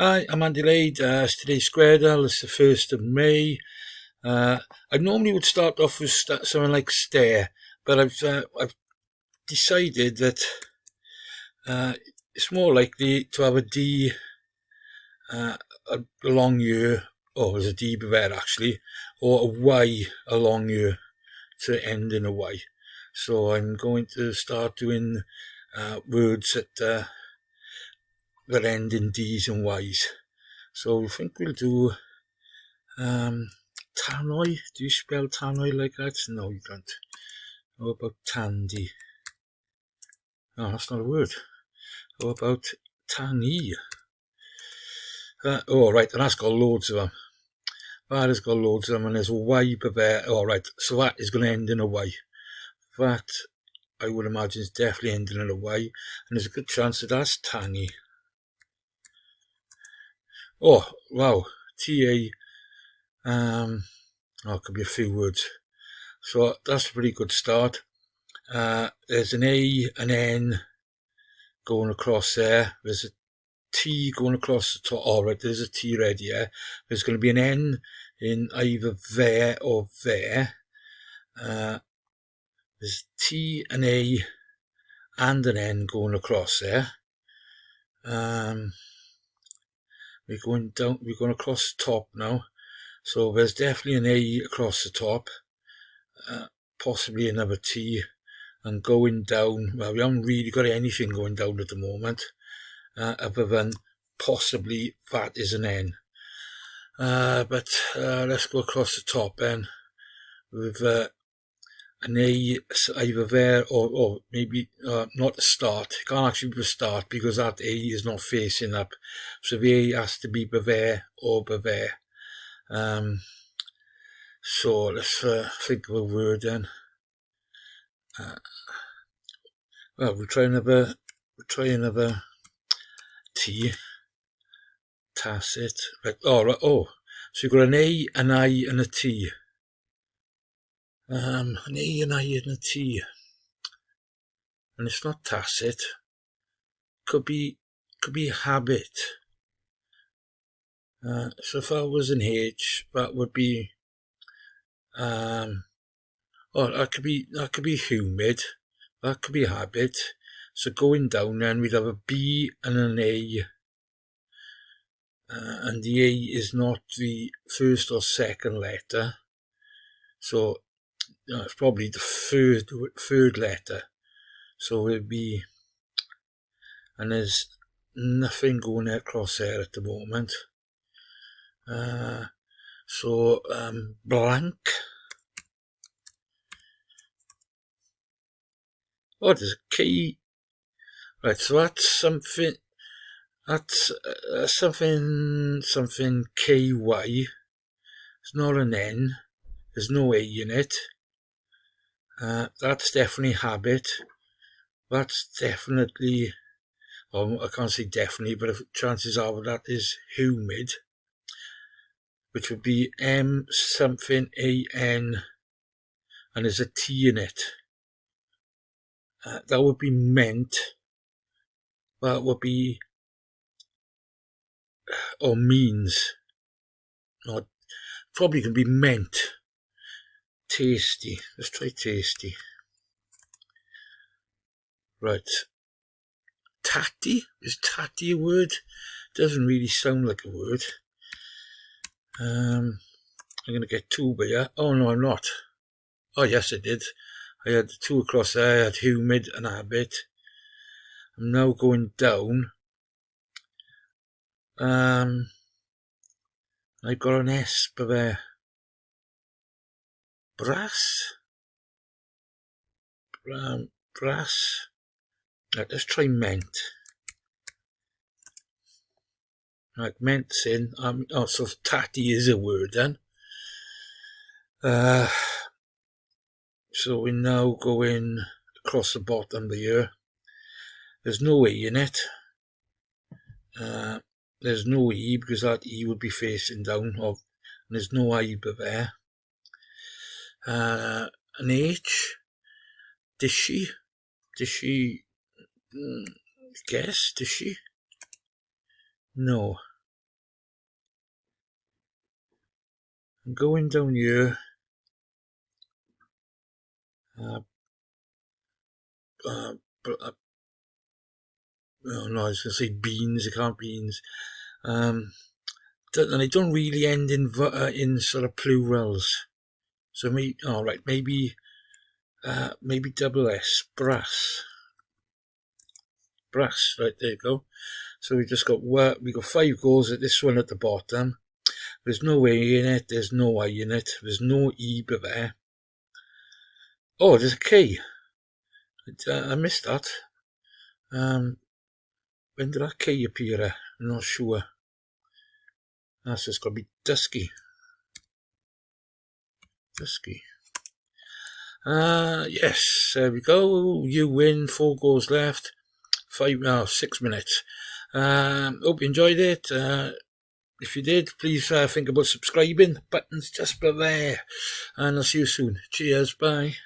Hi, I'm Andy Lade. It's today's Squardle. It's the 1st of May. I normally would start off with something like stare, but I've decided that it's more likely to have a D along here, or as a D there actually, or a Y along here to end in a Y. So I'm going to start doing words that end in D's and Y's. So I think we'll do tannoy. Do you spell tannoy like that? No, you don't. How about tandy? Oh, that's not a word. How about tangy? Right, and that's got loads of them. That has got loads of them, and there's a Y there. Right, so that is going to end in a Y. That, I would imagine, is definitely ending in a Y, and there's a good chance that that's tangy. Oh, wow. T-A, it could be a few words. So that's a pretty good start. There's an A, an N going across there. There's a T going across the top. Alright, there's a T ready there. There's going to be an N in either there or there. There's T, an A, and an N going across there. We're going down. We're going across the top now. So there's definitely an A across the top. Possibly another T. And going down, well, we haven't really got anything going down at the moment, other than possibly that is an N. But let's go across the top then, with an A either there or maybe not a start. It can't actually be a start because that A is not facing up. So the A has to be there or there. So let's think of a word then. Well, we'll try another T. Tacit. Right. Right. So you've got an A, an I, and a T. An A, an I, and a T. And it's not tacit. Could be habit. So if that was an H, that would be that could be humid. That could be habit. So going down then we'd have a B and an A. And the A is not the first or second letter. So it's probably the third letter. So it'd be, and there's nothing going across there at the moment. So blank. There's a K. Right, so that's something. That's something KY. It's not an N. There's no A in it. That's definitely habit. That's definitely, I can't say definitely, but chances are that is humid, which would be M something AN, and there's a T in it. That would be meant. That would be, or means. Not, probably can be meant. Tasty. Let's try tasty. Right. Tatty? Is tatty a word? Doesn't really sound like a word. I'm going to get two by here. Oh no, I'm not. Oh yes, I did. I had two across there. I had humid and habit. I'm now going down. I got an S by there. Brass. Brass. Right, let's try meant. Right, ment's in. So tatty is a word then. So we're now going across the bottom here. There's no A in it. There's no E because that E would be facing down. And there's no I there. An H. Dishy. Dishy. Guess. Dishy. No. and going down here. Oh no, I was going to say beans. I can't beans. And they don't really end in sort of plurals. So maybe, maybe double S, brass. Brass, right, there you go. So we just got 5 goals at this one at the bottom. There's no A in it, there's no I in it, there's no E there. Oh, there's a K. I missed that. When did that K appear? I'm not sure. That's just got to be Dusky. Yes, there we go. You win, 4 goals left. 6 minutes. Hope you enjoyed it. If you did, please think about subscribing. Button's just below there. And I'll see you soon. Cheers, bye.